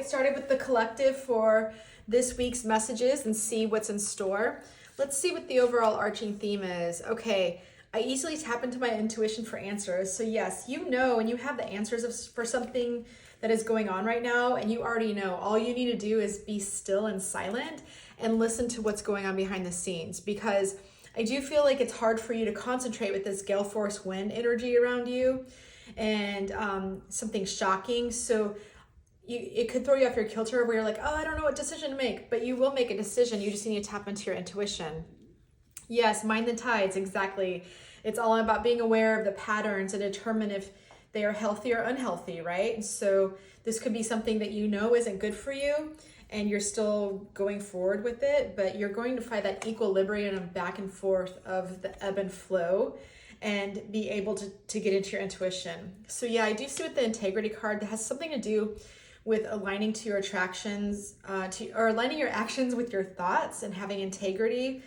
get started with the collective for this week's messages and see what's in store. Let's see what the overall arching theme is. Okay, I easily tap into my intuition for answers. So yes, you know, and you have the answers for something that is going on right now, and you already know. All you need to do is be still and silent and listen to what's going on behind the scenes, because I do feel like it's hard for you to concentrate with this gale force wind energy around you and something shocking. So it could throw you off your kilter where you're like, oh, I don't know what decision to make, but you will make a decision. You just need to tap into your intuition. Yes, mind the tides, exactly. It's all about being aware of the patterns and determine if they are healthy or unhealthy, right? And so this could be something that you know isn't good for you and you're still going forward with it, but you're going to find that equilibrium of back and forth of the ebb and flow and be able to get into your intuition. So yeah, I do see with the integrity card that has something to do with aligning to your attractions, or aligning your actions with your thoughts and having integrity.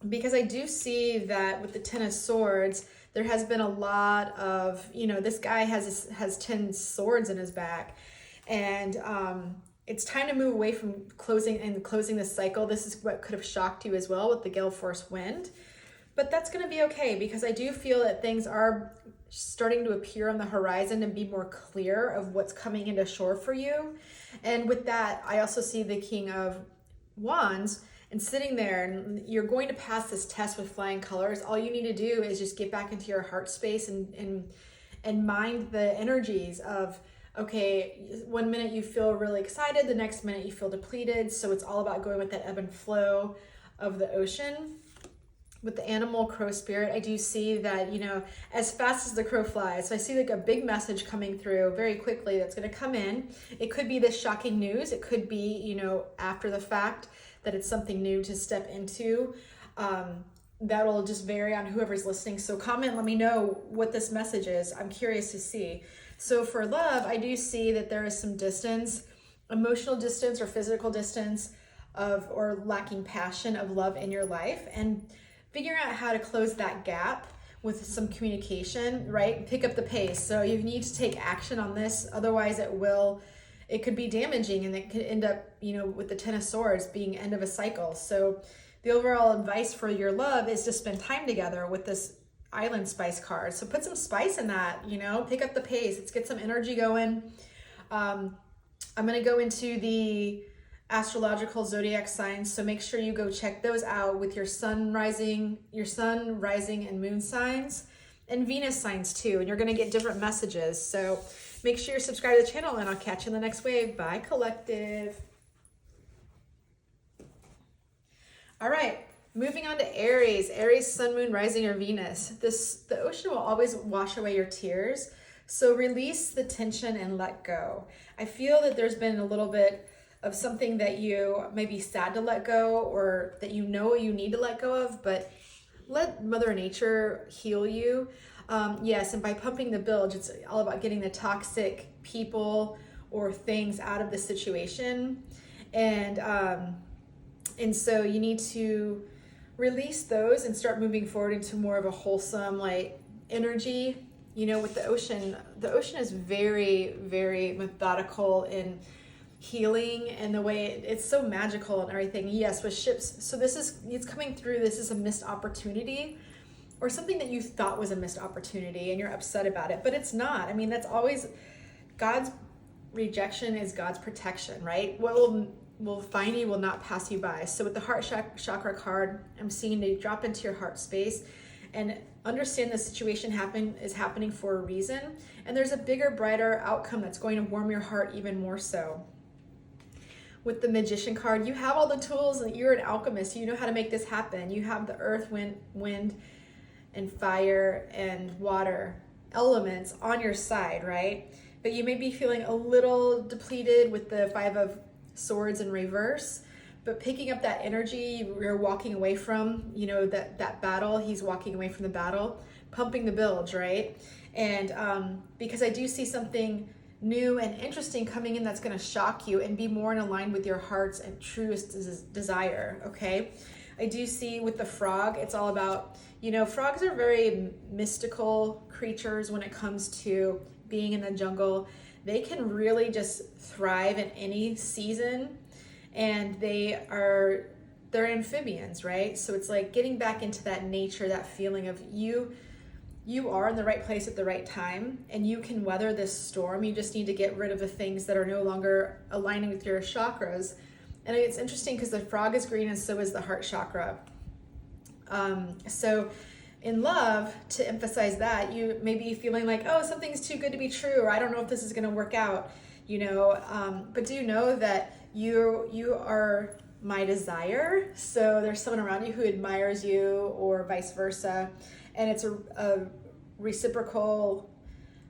Because I do see that with the Ten of Swords, there has been a lot of, this guy has 10 swords in his back, and it's time to move away from closing this cycle. This is what could have shocked you as well with the gale force wind, but that's going to be okay, because I do feel that things are starting to appear on the horizon and be more clear of what's coming into shore for you. And with that, I also see the King of Wands and sitting there, and you're going to pass this test with flying colors. All you need to do is just get back into your heart space and mind the energies of, okay, one minute you feel really excited, the next minute you feel depleted. So it's all about going with that ebb and flow of the ocean. With the animal crow spirit, I do see that, as fast as the crow flies. So I see like a big message coming through very quickly that's going to come in. It could be this shocking news. It could be, after the fact that it's something new to step into. That'll just vary on whoever's listening. So comment, let me know what this message is. I'm curious to see. So for love, I do see that there is some distance, emotional distance or physical distance or lacking passion of love in your life, and figuring out how to close that gap with some communication, right? Pick up the pace. So you need to take action on this. Otherwise it could be damaging, and it could end up, with the Ten of Swords being end of a cycle. So the overall advice for your love is to spend time together with this Island Spice card. So put some spice in that, pick up the pace. Let's get some energy going. I'm going to go into the astrological zodiac signs, so make sure you go check those out with your sun, rising, and moon signs, and Venus signs too, and you're going to get different messages. So make sure you're subscribed to the channel, and I'll catch you in the next wave. Bye, collective. All right, moving on to Aries. Aries, sun, moon, rising, or Venus. The ocean will always wash away your tears, so release the tension and let go. I feel that there's been a little bit of something that you may be sad to let go, or that you need to let go of, but let Mother Nature heal you. Yes, and by pumping the bilge, it's all about getting the toxic people or things out of the situation. And so you need to release those and start moving forward into more of a wholesome energy. With the ocean is very, very methodical in healing, and the way it's so magical and everything. Yes, with ships. So it's coming through. This is a missed opportunity, or something that you thought was a missed opportunity and you're upset about it, but it's not. I mean, that's always God's rejection is God's protection, right? What will find you will not pass you by. So with the heart chakra card, I'm seeing to drop into your heart space and understand the situation is happening for a reason, and there's a bigger, brighter outcome that's going to warm your heart even more so. With the Magician card, you have all the tools, and you're an alchemist. You know how to make this happen. You have the earth, wind, and fire and water elements on your side, right? But you may be feeling a little depleted with the Five of Swords in reverse, but picking up that energy you're walking away from, that battle. He's walking away from the battle, pumping the bilge, right? And because I do see something new and interesting coming in that's going to shock you and be more in line with your heart's and truest desire. Okay, I do see with the frog, it's all about, frogs are very mystical creatures when it comes to being in the jungle. they can really just thrive in any season, and they're amphibians, right? So it's like getting back into that nature, that feeling of you are in the right place at the right time, and you can weather this storm. You just need to get rid of the things that are no longer aligning with your chakras. And it's interesting because the frog is green and so is the heart chakra. So in love, to emphasize that, you may be feeling like, oh, something's too good to be true, or I don't know if this is going to work out, but do know that you are my desire. So there's someone around you who admires you, or vice versa. And it's a reciprocal,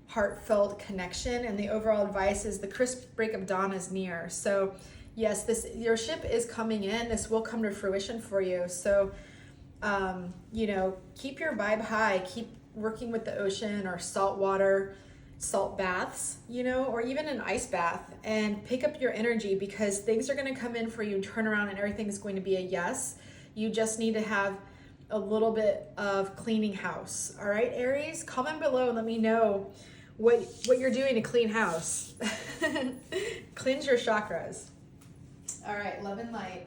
heartfelt connection. And the overall advice is the crisp break of dawn is near. So yes, your ship is coming in. This will come to fruition for you. So, keep your vibe high. Keep working with the ocean or salt water, salt baths, or even an ice bath, and pick up your energy, because things are going to come in for you and turn around and everything is going to be a yes. You just need to have a little bit of cleaning house. All right, Aries, comment below and let me know what you're doing to clean house. Cleanse your chakras. All right, love and light.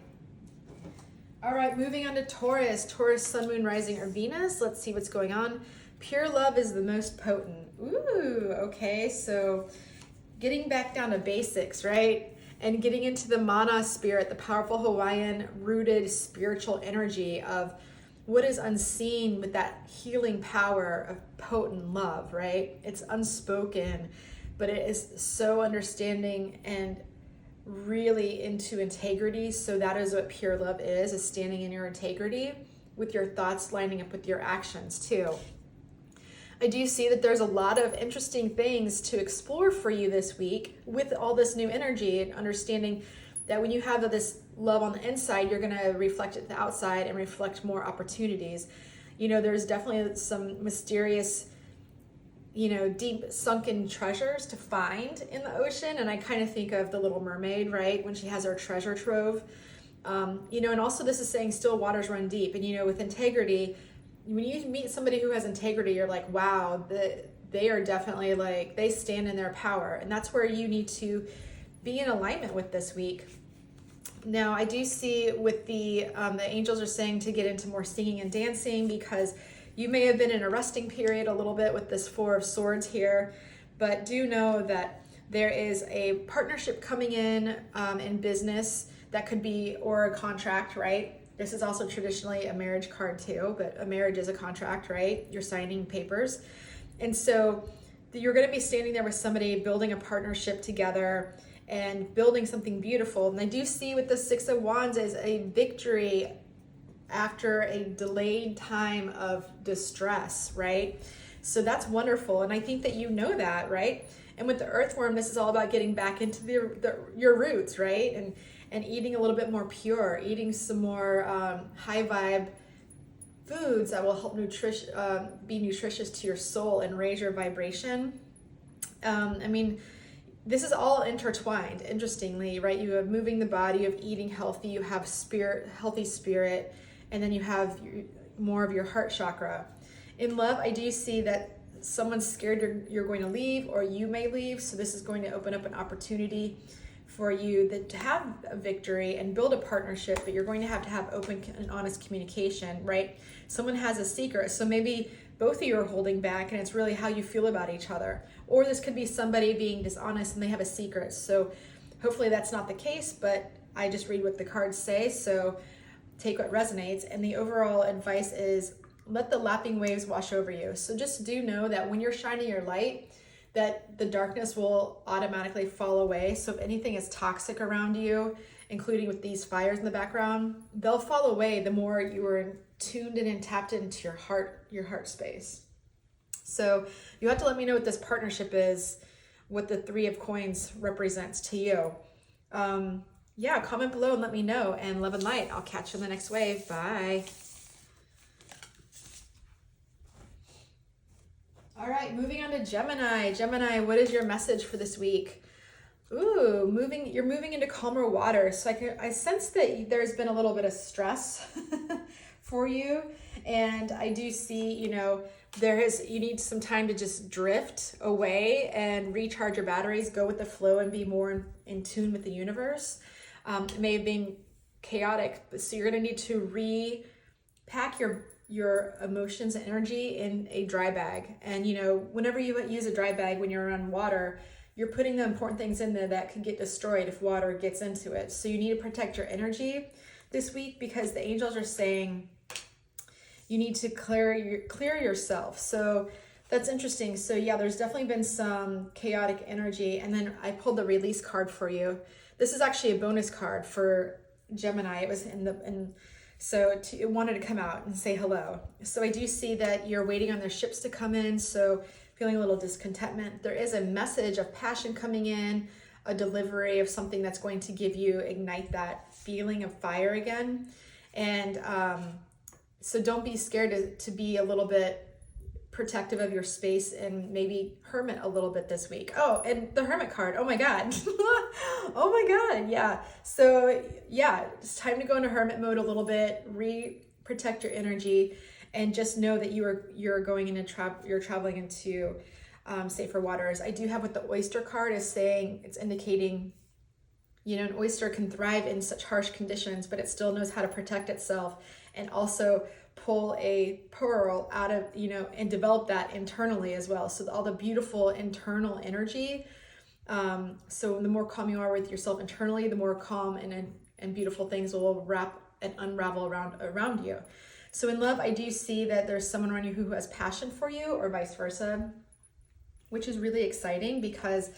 All right, moving on to Taurus. Taurus, sun, moon, rising, or Venus. Let's see what's going on. Pure love is the most potent. Ooh, okay, so getting back down to basics, right? And getting into the mana spirit, the powerful Hawaiian rooted spiritual energy of what is unseen, with that healing power of potent love, right? It's unspoken, but it is so understanding and really into integrity. So that is what pure love is standing in your integrity, with your thoughts lining up with your actions too. I do see that there's a lot of interesting things to explore for you this week with all this new energy, and understanding that when you have this love on the inside, you're going to reflect it the outside and reflect more opportunities. There's definitely some mysterious, deep sunken treasures to find in the ocean. And I kind of think of the Little Mermaid, right? When she has her treasure trove, and also this is saying still waters run deep. And, with integrity, when you meet somebody who has integrity, you're like, wow, they are definitely they stand in their power. And that's where you need to be in alignment with this week. Now, I do see with the angels are saying to get into more singing and dancing, because you may have been in a resting period a little bit with this Four of Swords here, but do know that there is a partnership coming in business that could be, or a contract, right? This is also traditionally a marriage card too, but a marriage is a contract, right? You're signing papers. And so you're going to be standing there with somebody, building a partnership together and building something beautiful. And I do see with the Six of Wands is a victory after a delayed time of distress, right? So that's wonderful. And I think that you know that, right? And with the earthworm, this is all about getting back into your roots, right? And eating a little bit more pure, eating some more high vibe foods that will help be nutritious to your soul and raise your vibration. This is all intertwined, interestingly, right? You have moving the body, you have eating healthy, you have healthy spirit, and then you have more of your heart chakra. In love, I do see that someone's scared you're going to leave, or you may leave. So this is going to open up an opportunity for you to have a victory and build a partnership, but you're going to have open and honest communication, right? Someone has a secret, so maybe both of you are holding back, and it's really how you feel about each other. Or this could be somebody being dishonest and they have a secret. So hopefully that's not the case, but I just read what the cards say, so take what resonates. And the overall advice is let the lapping waves wash over you. So just do know that when you're shining your light, that the darkness will automatically fall away. So if anything is toxic around you, including with these fires in the background, they'll fall away the more you are tuned in and tapped into your heart space. So you have to let me know what this partnership is, what the Three of Coins represents to you. Comment below and let me know. And love and light. I'll catch you in the next wave. Bye. All right, moving on to Gemini. Gemini, what is your message for this week? Ooh, you're moving into calmer water. So I sense that there's been a little bit of stress for you. And I do see, you need some time to just drift away and recharge your batteries, go with the flow and be more in tune with the universe. It may have been chaotic, so you're going to need to repack your emotions and energy in a dry bag. And whenever you use a dry bag when you're around water, you're putting the important things in there that could get destroyed if water gets into it. So you need to protect your energy this week, because the angels are saying you need to clear yourself. So that's interesting. So yeah, there's definitely been some chaotic energy. And then I pulled the release card for you. This is actually a bonus card for Gemini. It was it wanted to come out and say hello. So I do see that you're waiting on their ships to come in. So feeling a little discontentment. There is a message of passion coming in, a delivery of something that's going to ignite that feeling of fire again. And so don't be scared to be a little bit protective of your space and maybe hermit a little bit this week. Oh, and the hermit card. Oh my God. Oh my God. Yeah. So yeah, it's time to go into hermit mode a little bit, protect your energy, and just know that you're going into you're traveling into safer waters. I do have what the oyster card is saying. It's indicating, an oyster can thrive in such harsh conditions, but it still knows how to protect itself and also pull a pearl out of, and develop that internally as well. So all the beautiful internal energy. So the more calm you are with yourself internally, the more calm and beautiful things will wrap and unravel around you. So in love, I do see that there's someone around you who has passion for you, or vice versa, which is really exciting, because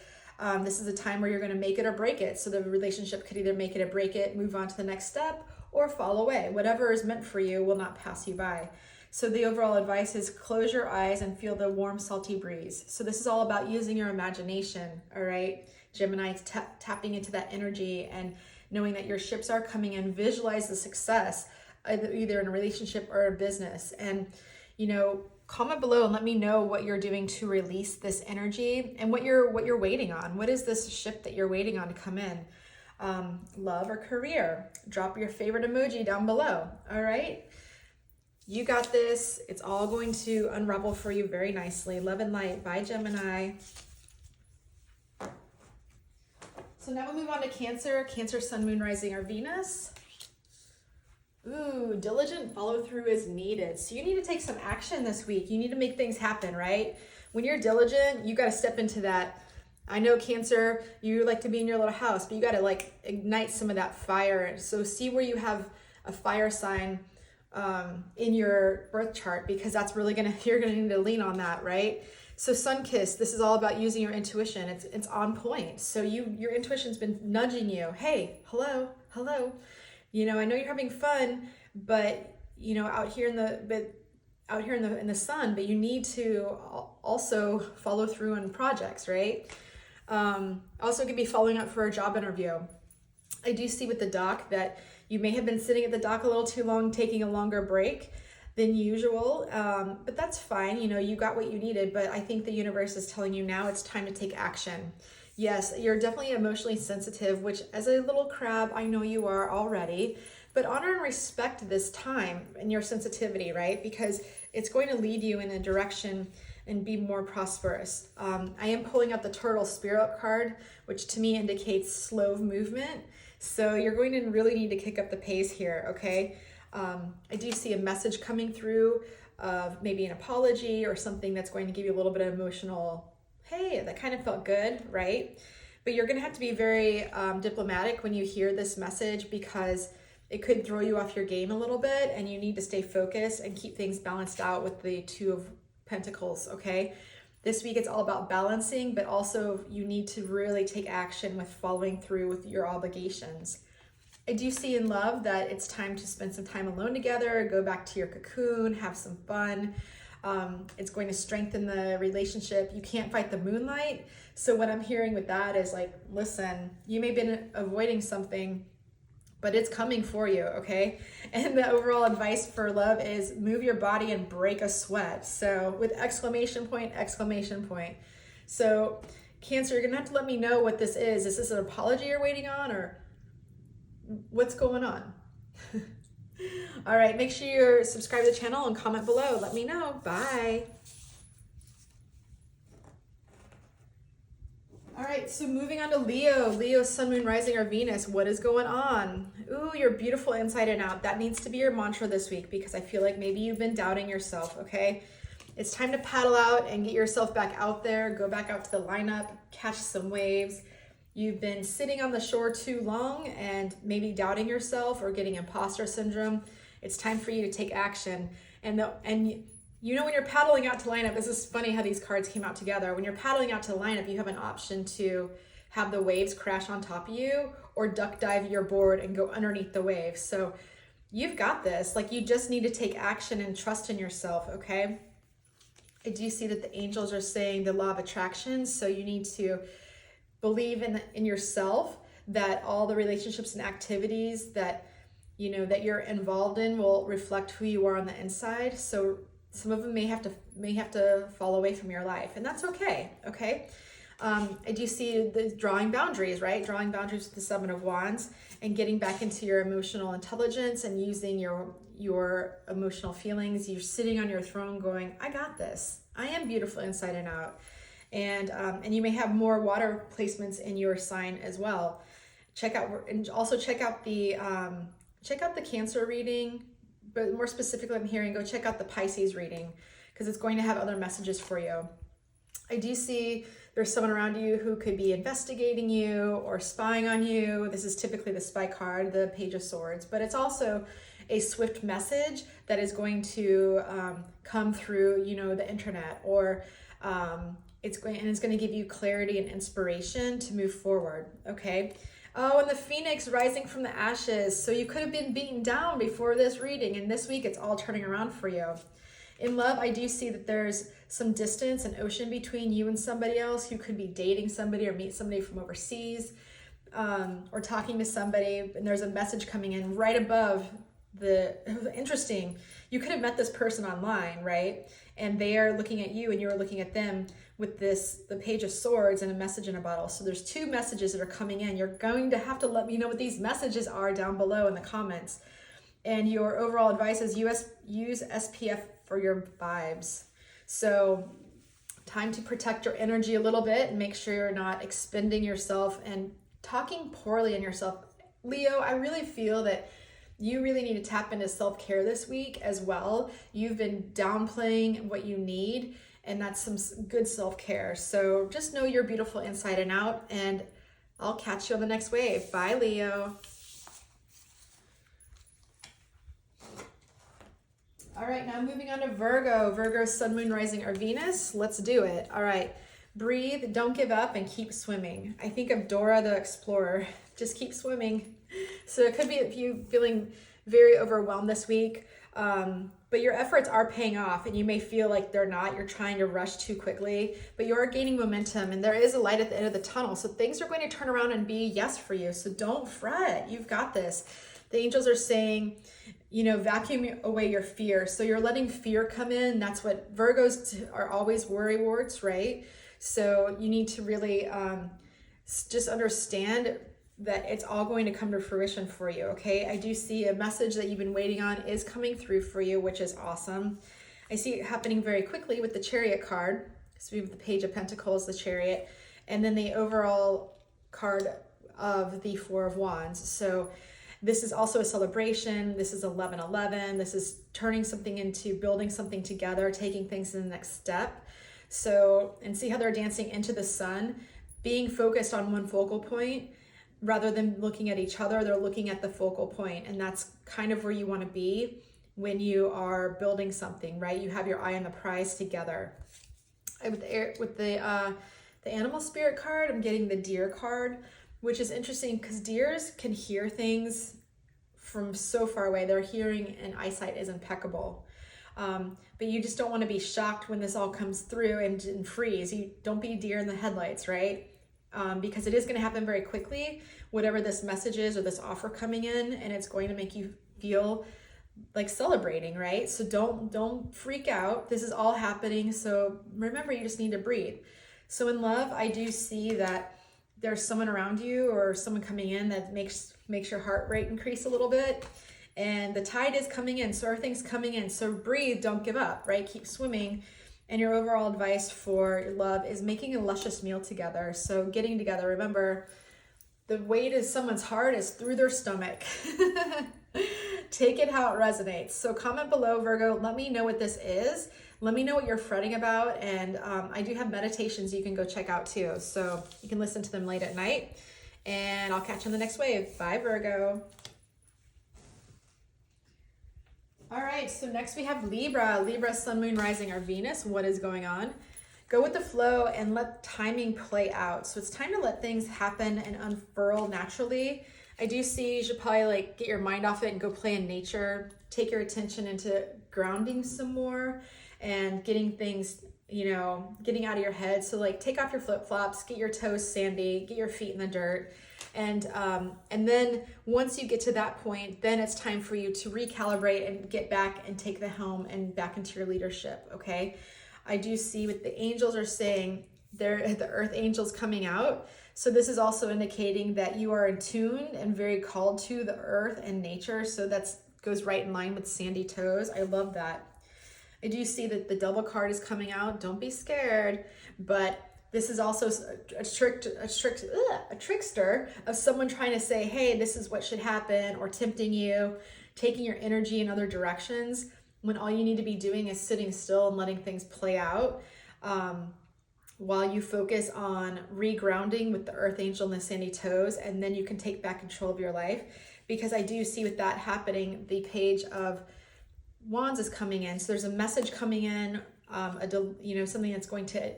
this is a time where you're going to make it or break it. So the relationship could either make it or break it, move on to the next step, or fall away. Whatever is meant for you will not pass you by. So the overall advice is close your eyes and feel the warm, salty breeze. So this is all about using your imagination, all right? Gemini, tapping into that energy and knowing that your ships are coming in. Visualize the success, either in a relationship or a business. And, comment below and let me know what you're doing to release this energy and what you're waiting on. What is this ship that you're waiting on to come in? Love or career? Drop your favorite emoji down below. All right. You got this. It's all going to unravel for you very nicely. Love and light. Bye, Gemini. So now we'll move on to Cancer. Cancer, Sun, Moon, Rising, or Venus. Ooh, diligent follow through is needed. So you need to take some action this week. You need to make things happen, right? When you're diligent, you got to step into that. I know Cancer, you like to be in your little house, but you got to ignite some of that fire. So see where you have a fire sign in your birth chart, because that's really you're gonna need to lean on that, right? So Sun Kiss, this is all about using your intuition. It's on point. So your intuition's been nudging you. Hey, hello. I know you're having fun, but out here in the sun, but you need to also follow through on projects, right? Also could be following up for a job interview. I do see with the dock that you may have been sitting at the dock a little too long, taking a longer break than usual, but that's fine. You got what you needed, but I think the universe is telling you now it's time to take action. Yes, you're definitely emotionally sensitive, which as a little crab, I know you are already, but honor and respect this time and your sensitivity, right? Because it's going to lead you in a direction and be more prosperous. I am pulling out the Turtle Spirit card, which to me indicates slow movement. So you're going to really need to kick up the pace here, okay? I do see a message coming through of maybe an apology or something that's going to give you a little bit of emotional, hey, that kind of felt good, right? But you're going to have to be very diplomatic when you hear this message, because it could throw you off your game a little bit, and you need to stay focused and keep things balanced out with the Two of Pentacles, okay? This week it's all about balancing, but also you need to really take action with following through with your obligations. I do see in love that it's time to spend some time alone together, go back to your cocoon, have some fun. It's going to strengthen the relationship. You can't fight the moonlight. So what I'm hearing with that is listen, you may have been avoiding something, but it's coming for you, okay? And the overall advice for love is move your body and break a sweat. So with exclamation point. So Cancer, you're gonna have to let me know what this is. Is this an apology you're waiting on, or what's going on? All right, make sure you're subscribed to the channel and comment below. Let me know. Bye. All right, so moving on to Leo. Leo, sun, moon, rising, or Venus. What is going on? Ooh, you're beautiful inside and out. That needs to be your mantra this week because I feel like maybe you've been doubting yourself, okay? It's time to paddle out and get yourself back out there. Go back out to the lineup, catch some waves. You've been sitting on the shore too long and maybe doubting yourself or getting imposter syndrome. It's time for you to take action. And you know, when you're paddling out to lineup, this is funny how these cards came out together. When you're paddling out to the lineup, you have an option to have the waves crash on top of you or duck dive your board and go underneath the waves. So you've got this. Like, you just need to take action and trust in yourself, okay? I do see that the angels are saying the law of attraction. So you need to believe in yourself, that all the relationships and activities that, you know, that you're involved in will reflect who you are on the inside. So some of them may have to fall away from your life, and that's okay. Okay. I do see the drawing boundaries, right? Drawing boundaries with the Seven of Wands and getting back into your emotional intelligence and using your emotional feelings. You're sitting on your throne going, I got this. I am beautiful inside and out. And you may have more water placements in your sign as well. Check out the Cancer reading. But more specifically, I'm hearing go check out the Pisces reading because it's going to have other messages for you. I do see there's someone around you who could be investigating you or spying on you. This is typically the spy card, the Page of Swords, but it's also a swift message that is going to come through, you know, the internet, or it's going to give you clarity and inspiration to move forward. Okay. Oh, and the Phoenix rising from the ashes. So you could have been beaten down before this reading, and this week it's all turning around for you. In love, I do see that there's some distance and ocean between you and somebody else. You could be dating somebody or meet somebody from overseas, or talking to somebody, and there's a message coming in right above interesting. You could have met this person online, right? And they are looking at you and you're looking at them with the Page of Swords and a message in a bottle. So there's two messages that are coming in. You're going to have to let me know what these messages are down below in the comments. And your overall advice is use SPF for your vibes. So time to protect your energy a little bit and make sure you're not expending yourself and talking poorly on yourself. Leo, I really feel that you really need to tap into self-care this week as well. You've been downplaying what you need, and that's some good self-care. So just know you're beautiful inside and out, and I'll catch you on the next wave. Bye, Leo. All right, now moving on to Virgo. Virgo, sun, moon, rising, or Venus. Let's do it. All right, breathe, don't give up, and keep swimming. I think of Dora the Explorer. Just keep swimming. So it could be you feeling very overwhelmed this week, but your efforts are paying off, and you may feel like they're not. You're trying to rush too quickly, but you are gaining momentum, and there is a light at the end of the tunnel. So things are going to turn around and be yes for you. So don't fret. You've got this. The angels are saying, you know, vacuum away your fear. So you're letting fear come in. That's what Virgos are always worrywarts, right? So you need to really just understand that it's all going to come to fruition for you, okay? I do see a message that you've been waiting on is coming through for you, which is awesome. I see it happening very quickly with the Chariot card. So we have the Page of Pentacles, the Chariot, and then the overall card of the Four of Wands. So this is also a celebration. This is 11/11. This is turning something into building something together, taking things to the next step. So, and see how they're dancing into the sun, being focused on one focal point. Rather than looking at each other, they're looking at the focal point, and that's kind of where you want to be when you are building something, right? You have your eye on the prize together. With the animal spirit card, I'm getting the deer card, which is interesting because deers can hear things from so far away. Their hearing and eyesight is impeccable. But you just don't want to be shocked when this all comes through and freeze. You don't be deer in the headlights, right? Because it is going to happen very quickly, whatever this message is or this offer coming in, and it's going to make you feel like celebrating, right? So don't freak out. This is all happening. So remember, you just need to breathe. So in love, I do see that there's someone around you or someone coming in that makes your heart rate increase a little bit, and the tide is coming in. So everything's coming in. So breathe, don't give up, right? Keep swimming. And your overall advice for love is making a luscious meal together. So getting together, remember, the way to someone's heart is through their stomach. Take it how it resonates. So comment below, Virgo. Let me know what this is. Let me know what you're fretting about. And I do have meditations you can go check out too. So you can listen to them late at night. And I'll catch you on the next wave. Bye, Virgo. All right, so next we have Libra. Libra, Sun, Moon, Rising, or Venus. What is going on? Go with the flow and let timing play out. So it's time to let things happen and unfurl naturally. I do see you should probably like get your mind off it and go play in nature. Take your attention into grounding some more and getting things, you know, getting out of your head. So like take off your flip-flops, get your toes sandy, get your feet in the dirt. And then once you get to that point, then it's time for you to recalibrate and get back and take the helm and back into your leadership, okay? I do see what the angels are saying, they're the earth angels coming out. So this is also indicating that you are in tune and very called to the earth and nature. So that goes right in line with sandy toes. I love that. I do see that the double card is coming out. Don't be scared, but this is also a trickster of someone trying to say, hey, this is what should happen, or tempting you, taking your energy in other directions, when all you need to be doing is sitting still and letting things play out, while you focus on regrounding with the earth angel and the sandy toes, and then you can take back control of your life. Because I do see with that happening, the Page of Wands is coming in. So there's a message coming in, something that's going to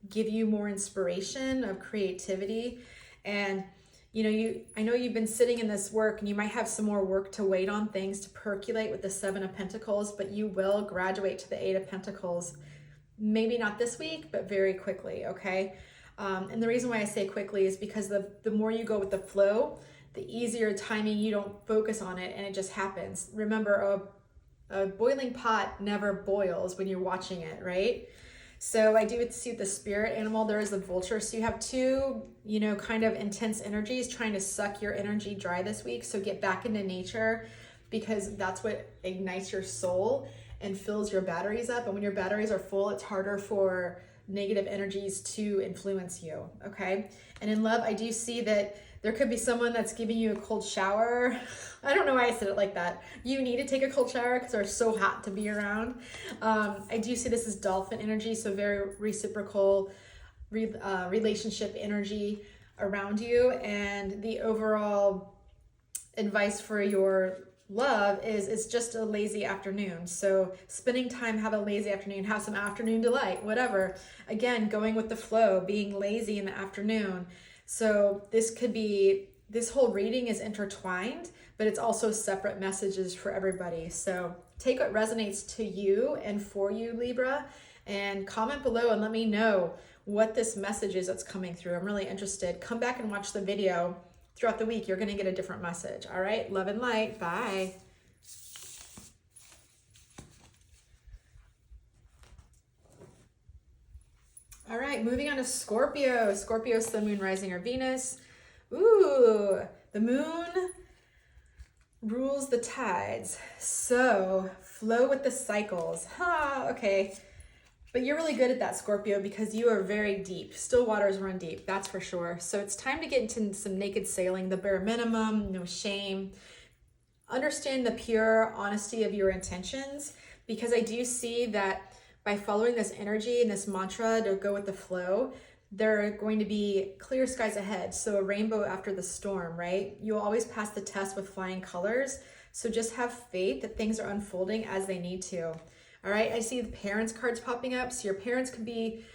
give you more inspiration of creativity. And I know you've been sitting in this work, and you might have some more work to wait on, things to percolate with the Seven of Pentacles, but you will graduate to the Eight of Pentacles. Maybe not this week, but very quickly, okay? And the reason why I say quickly is because the more you go with the flow, the easier timing, you don't focus on it and it just happens. Remember, a boiling pot never boils when you're watching it, right? So I do see the spirit animal, there is the vulture. So you have two, kind of intense energies trying to suck your energy dry this week. So get back into nature, because that's what ignites your soul and fills your batteries up. And when your batteries are full, it's harder for negative energies to influence you, okay? And in love, I do see that there could be someone that's giving you a cold shower. I don't know why I said it like that. You need to take a cold shower because they're so hot to be around. I do see this as dolphin energy, so very reciprocal relationship energy around you. And the overall advice for your love is it's just a lazy afternoon. So spending time, have a lazy afternoon, have some afternoon delight, whatever. Again, going with the flow, being lazy in the afternoon. So this whole reading is intertwined, but it's also separate messages for everybody. So take what resonates to you and for you, Libra, and comment below and let me know what this message is that's coming through. I'm really interested. Come back and watch the video. Throughout the week, you're going to get a different message. All right, love and light. Bye. All right, moving on to Scorpio. Scorpio, Sun, Moon, Rising, or Venus. Ooh, the moon rules the tides. So flow with the cycles. Okay. But you're really good at that, Scorpio, because you are very deep. Still waters run deep, that's for sure. So it's time to get into some naked sailing, the bare minimum, no shame. Understand the pure honesty of your intentions, because I do see that by following this energy and this mantra to go with the flow, there are going to be clear skies ahead. So a rainbow after the storm, right? You'll always pass the test with flying colors. So just have faith that things are unfolding as they need to. All right, I see the parents cards popping up. So your parents could be,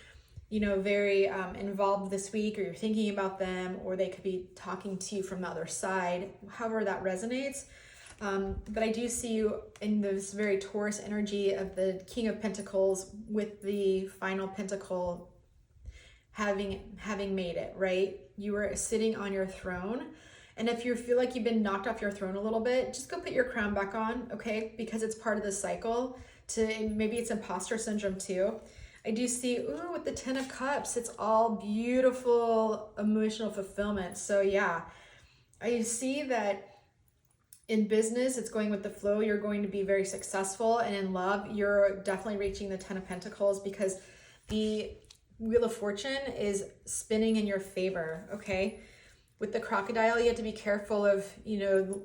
very involved this week, or you're thinking about them, or they could be talking to you from the other side, however that resonates. But I do see you in this very Taurus energy of the King of Pentacles with the final pentacle having made it, right? You were sitting on your throne. And if you feel like you've been knocked off your throne a little bit, just go put your crown back on, okay? Because it's part of the cycle. Maybe it's imposter syndrome too. I do see, with the 10 of Cups, it's all beautiful emotional fulfillment. So yeah, I see that In business, it's going with the flow. You're going to be very successful. And in love, you're definitely reaching the 10 of Pentacles because the Wheel of Fortune is spinning in your favor, okay? With the crocodile, you have to be careful of, you know,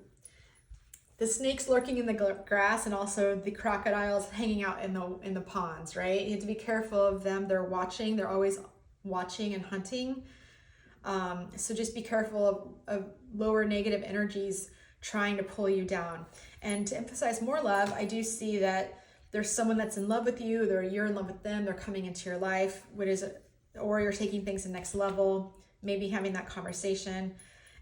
the snakes lurking in the grass and also the crocodiles hanging out in the ponds, right? You have to be careful of them. They're watching. They're always watching and hunting. So just be careful of lower negative energies trying to pull you down. And to emphasize more love, I do see that there's someone that's in love with you, or you're in love with them, they're coming into your life, or you're taking things to the next level, maybe having that conversation.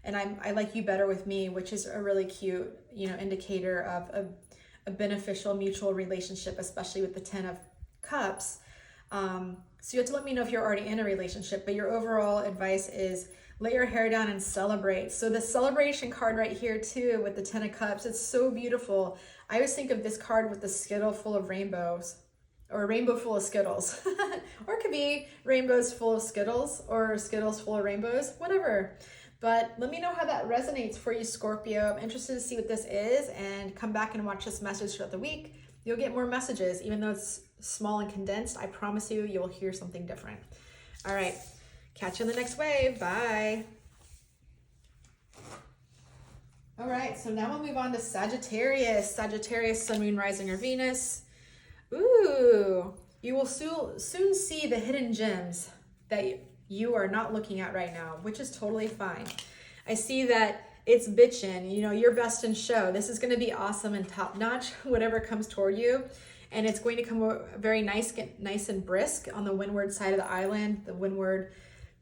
And I like you better with me, which is a really cute, you know, indicator of a beneficial mutual relationship, especially with the 10 of Cups. So you have to let me know if you're already in a relationship, but your overall advice is let your hair down and celebrate. So the celebration card right here too with the 10 of Cups, it's so beautiful. I always think of this card with the Skittle full of rainbows, or a rainbow full of Skittles. Or it could be rainbows full of Skittles, or Skittles full of rainbows, whatever. But let me know how that resonates for you, Scorpio. I'm interested to see what this is, and come back and watch this message throughout the week. You'll get more messages, even though it's small and condensed. I promise you, you'll hear something different. All right, catch you in the next wave. Bye. All right, so now we'll move on to Sagittarius. Sagittarius, Sun, Moon, Rising, or Venus. Ooh, you will soon see the hidden gems that you are not looking at right now, which is totally fine. I see that it's bitchin', you know, your best in show. This is going to be awesome and top notch, whatever comes toward you. And it's going to come very nice and brisk on the windward side of the island, the windward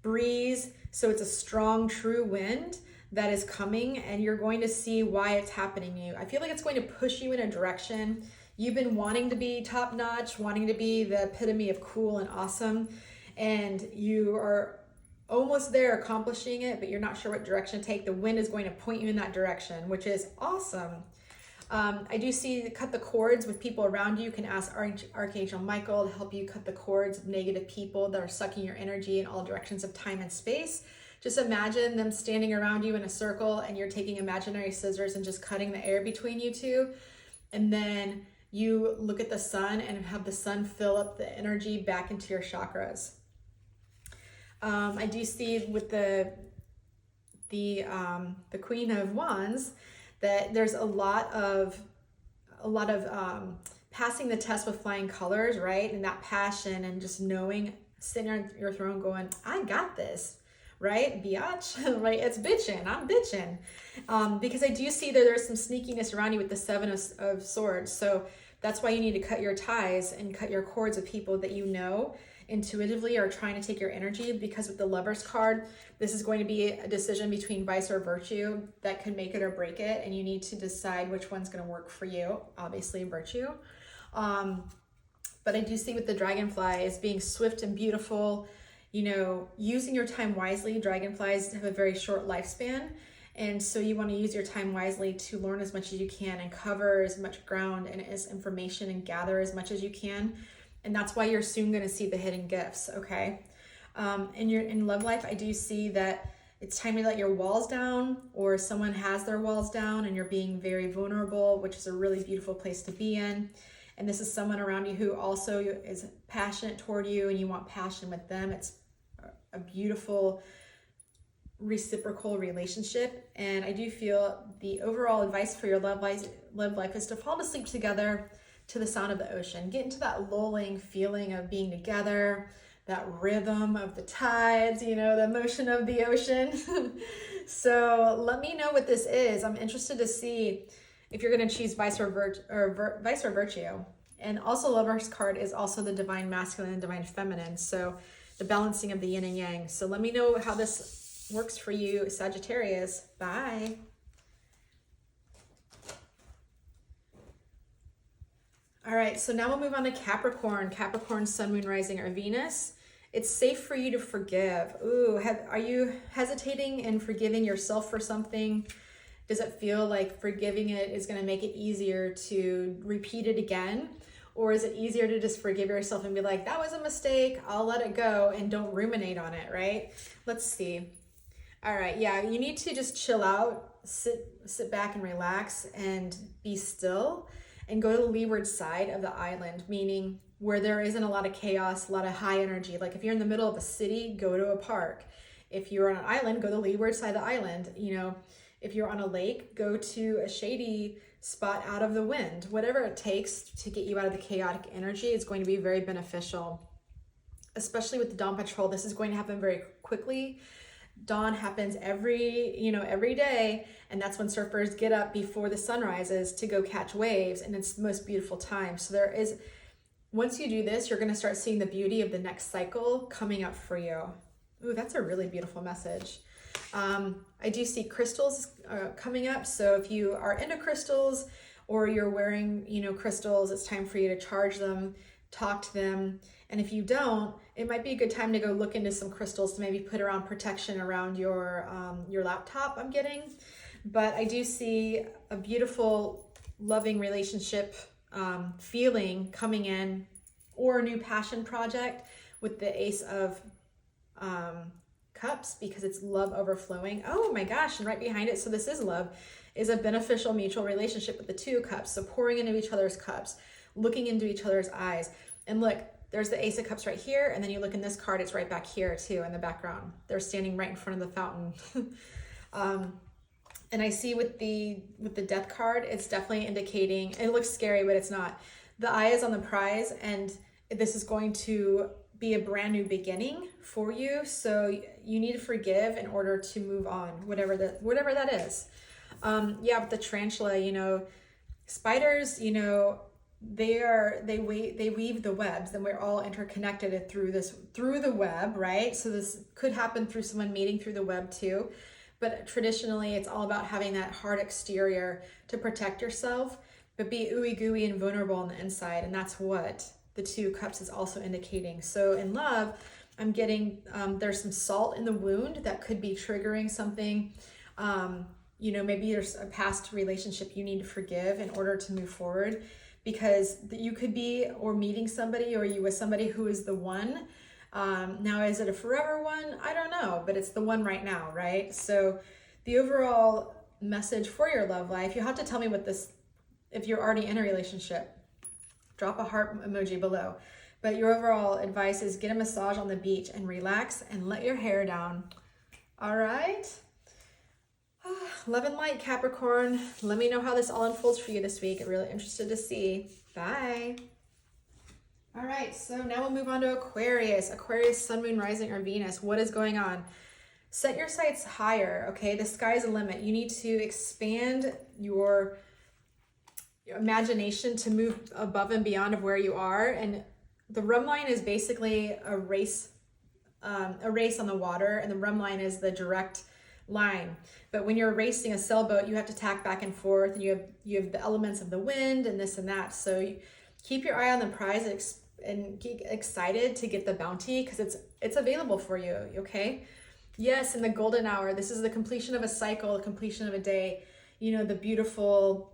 breeze. So it's a strong, true wind that is coming, and you're going to see why it's happening to you. I feel like it's going to push you in a direction. You've been wanting to be top notch, wanting to be the epitome of cool and awesome, and you are almost there accomplishing it, but you're not sure what direction to take. The wind is going to point you in that direction, which is awesome. I do see cut the cords with people around you. You can ask Archangel Michael to help you cut the cords of negative people that are sucking your energy in all directions of time and space. Just imagine them standing around you in a circle, and you're taking imaginary scissors and just cutting the air between you two. And then you look at the sun and have the sun fill up the energy back into your chakras. I do see with the Queen of Wands that there's a lot of passing the test with flying colors, right? And that passion and just knowing, sitting on your throne going, I got this, right? Biatch, right? It's bitchin', I'm bitchin'. Because I do see that there's some sneakiness around you with the 7 of Swords. So that's why you need to cut your ties and cut your cords with people that you know intuitively are trying to take your energy, because with the Lovers card, this is going to be a decision between vice or virtue that can make it or break it, and you need to decide which one's going to work for you. Obviously virtue, but I do see with the dragonfly as being swift and beautiful, you know, using your time wisely. Dragonflies have a very short lifespan, and so you want to use your time wisely to learn as much as you can and cover as much ground and as information and gather as much as you can. And that's why you're soon going to see the hidden gifts, okay? In love life, I do see that it's time to let your walls down, or someone has their walls down and you're being very vulnerable, which is a really beautiful place to be in. And this is someone around you who also is passionate toward you, and you want passion with them. It's a beautiful reciprocal relationship. And I do feel the overall advice for your love life is to fall asleep together to the sound of the ocean. Get into that lulling feeling of being together, that rhythm of the tides, you know, the motion of the ocean. So let me know what this is. I'm interested to see if you're going to choose vice or virtue. And also Lover's card is also the divine masculine and divine feminine. So the balancing of the yin and yang. So let me know how this works for you, Sagittarius. Bye. All right, so now we'll move on to Capricorn. Capricorn, Sun, Moon, Rising, or Venus. It's safe for you to forgive. Ooh, are you hesitating in forgiving yourself for something? Does it feel like forgiving it is going to make it easier to repeat it again? Or is it easier to just forgive yourself and be like, that was a mistake, I'll let it go, and don't ruminate on it, right? Let's see. All right, yeah, you need to just chill out, sit back and relax and be still and go to the leeward side of the island, meaning where there isn't a lot of chaos, a lot of high energy. Like if you're in the middle of a city, go to a park. If you're on an island, go to the leeward side of the island. You know, if you're on a lake, go to a shady spot out of the wind. Whatever it takes to get you out of the chaotic energy is going to be very beneficial, especially with the dawn patrol. This is going to happen very quickly. Dawn happens every day, and that's when surfers get up before the sun rises to go catch waves, and it's the most beautiful time. So once you do this, you're going to start seeing the beauty of the next cycle coming up for you. Ooh, that's a really beautiful message. I do see crystals coming up. So if you are into crystals or you're wearing, crystals, it's time for you to charge them, talk to them. And if you don't, it might be a good time to go look into some crystals to maybe put around protection around your laptop, I'm getting. But I do see a beautiful, loving relationship feeling coming in, or a new passion project with the Ace of Cups, because it's love overflowing. Oh my gosh, and right behind it, so this is love, is a beneficial mutual relationship with the Two of Cups. So pouring into each other's cups, looking into each other's eyes. And look, there's the Ace of Cups right here, and then you look in this card, it's right back here too in the background. They're standing right in front of the fountain. And I see with the Death card, it's definitely indicating, it looks scary, but it's not. The eye is on the prize, and this is going to be a brand new beginning for you. So you need to forgive in order to move on, whatever that is. Yeah, with the tarantula, spiders, they weave the webs, and we're all interconnected through the web, right? So this could happen through someone meeting through the web too. But traditionally, it's all about having that hard exterior to protect yourself, but be ooey gooey and vulnerable on the inside. And that's what the Two Cups is also indicating. So in love, I'm getting, there's some salt in the wound that could be triggering something. Maybe there's a past relationship you need to forgive in order to move forward, because you could be or meeting somebody, or you with somebody who is the one. Now, is it a forever one? I don't know, but it's the one right now, right? So the overall message for your love life, you have to tell me if you're already in a relationship, drop a heart emoji below. But your overall advice is get a massage on the beach and relax and let your hair down. All right. Love and light, Capricorn. Let me know how this all unfolds for you this week. I'm really interested to see. Bye. All right, so now we'll move on to Aquarius. Aquarius, Sun, Moon, Rising, or Venus. What is going on? Set your sights higher, okay? The sky's the limit. You need to expand your imagination to move above and beyond of where you are. And the rum line is basically a race on the water, and the rum line is the direct line. But when you're racing a sailboat, you have to tack back and forth, and you have the elements of the wind and this and that. So keep your eye on the prize and get excited to get the bounty, because it's available for you, okay? Yes, in the golden hour, this is the completion of a cycle, the completion of a day, the beautiful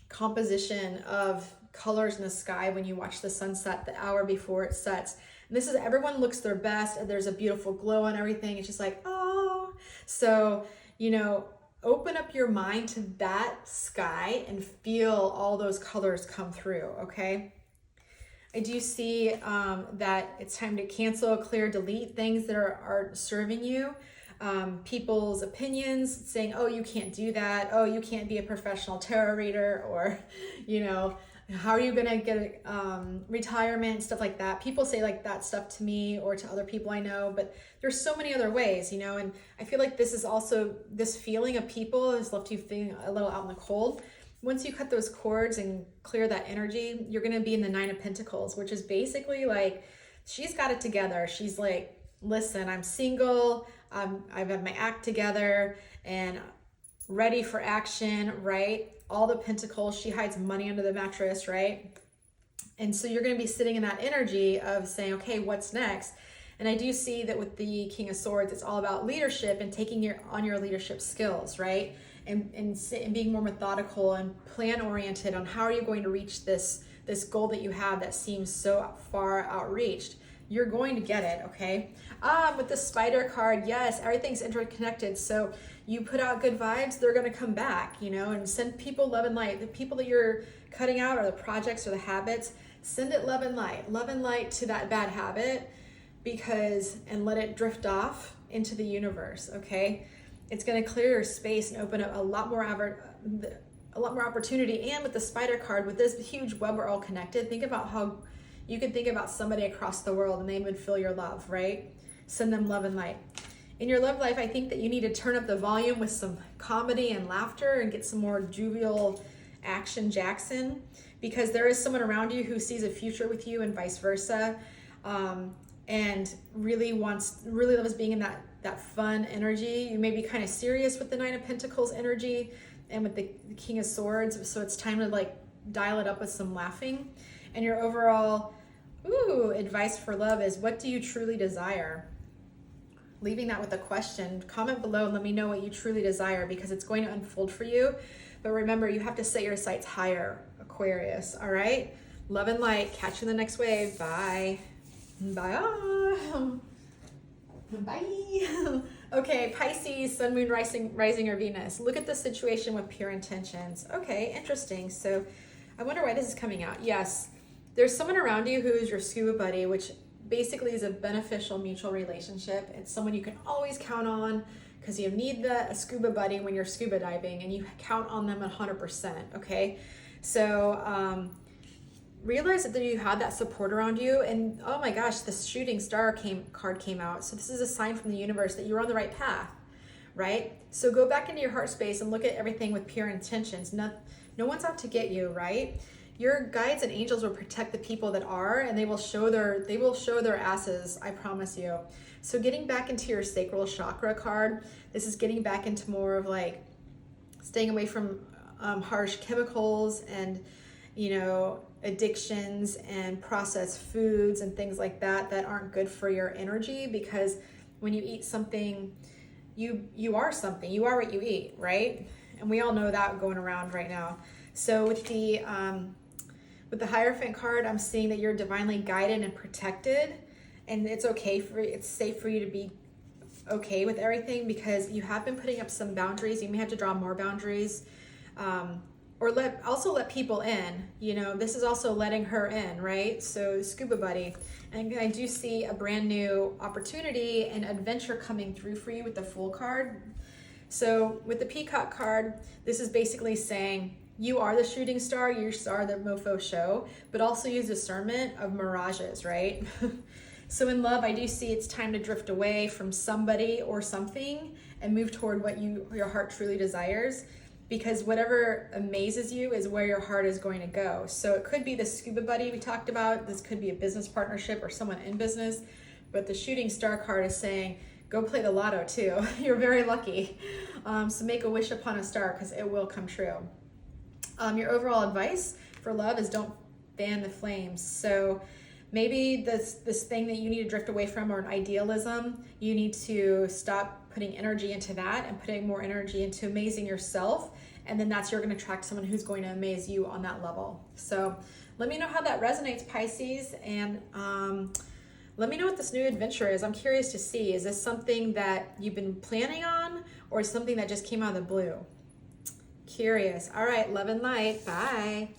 composition of colors in the sky when you watch the sunset the hour before it sets. And this is, everyone looks their best, and there's a beautiful glow on everything. It's just like, oh. So, open up your mind to that sky and feel all those colors come through, okay? I do see that it's time to cancel, clear, delete things that are serving you. People's opinions saying, oh, you can't do that. Oh, you can't be a professional tarot reader, or, how are you going to get retirement, stuff like that. People say like that stuff to me or to other people I know, but there's so many other ways, and I feel like this is also, this feeling of people has left you feeling a little out in the cold. Once you cut those cords and clear that energy, you're going to be in the Nine of Pentacles, which is basically like, she's got it together. She's like, listen, I'm single. I've had my act together and ready for action, right? All the pentacles, she hides money under the mattress, right? And so you're going to be sitting in that energy of saying, okay, what's next? And I do see that with the King of Swords, it's all about leadership and taking on your leadership skills, right? And being more methodical and plan oriented on how are you going to reach this goal that you have that seems so far outreached. you're going to get it, okay? With the spider card, yes, everything's interconnected. So you put out good vibes, they're going to come back, you know, and send people love and light. The people that you're cutting out, or the projects or the habits, send it love and light to that bad habit, and let it drift off into the universe, okay? It's going to clear your space and open up a lot more opportunity. And with the spider card, with this huge web, we're all connected. Think about how you can think about somebody across the world and they would feel your love, right? Send them love and light. In your love life, I think that you need to turn up the volume with some comedy and laughter and get some more jovial action Jackson, because there is someone around you who sees a future with you and vice versa, and really loves being in that fun energy. You may be kind of serious with the Nine of Pentacles energy and with the King of Swords, so it's time to like dial it up with some laughing. And your overall advice for love is, what do you truly desire? Leaving that with a question. Comment below and let me know what you truly desire, because it's going to unfold for you. But remember, you have to set your sights higher, Aquarius. All right? Love and light. Catch you in the next wave. Bye. Bye. Bye. Okay, Pisces, Sun, Moon, rising, or Venus. Look at the situation with pure intentions. Okay, interesting. So I wonder why this is coming out. Yes, there's someone around you who is your scuba buddy, which basically is a beneficial mutual relationship. It's someone you can always count on, because you need a scuba buddy when you're scuba diving, and you count on them 100%, okay? So realize that you have that support around you, and oh my gosh, the shooting star card came out. So this is a sign from the universe that you're on the right path, right? So go back into your heart space and look at everything with pure intentions. No one's out to get you, right? Your guides and angels will protect the people that are, and they will show their asses, I promise you. So getting back into your sacral chakra card, this is getting back into more of like staying away from harsh chemicals and, you know, addictions and processed foods and things like that aren't good for your energy, because when you eat something, you are something. You are what you eat, right? And we all know that going around right now. So with the Hierophant card, I'm seeing that you're divinely guided and protected, and it's safe for you to be okay with everything, because you have been putting up some boundaries. You may have to draw more boundaries, or let people in. You know, this is also letting her in, right? So scuba buddy, and I do see a brand new opportunity and adventure coming through for you with the Fool card. So with the Peacock card, this is basically saying, you are the shooting star, you are the mofo show, but also use discernment of mirages, right? So in love, I do see it's time to drift away from somebody or something and move toward what your heart truly desires, because whatever amazes you is where your heart is going to go. So it could be the scuba buddy we talked about. This could be a business partnership or someone in business, but the shooting star card is saying, go play the lotto too. You're very lucky. So make a wish upon a star, because it will come true. Your overall advice for love is don't fan the flames. So maybe this thing that you need to drift away from, or an idealism, you need to stop putting energy into that and putting more energy into amazing yourself. And then you're going to attract someone who's going to amaze you on that level. So let me know how that resonates, Pisces. And let me know what this new adventure is. I'm curious to see, is this something that you've been planning on, or something that just came out of the blue? Curious. All right, love and light. Bye.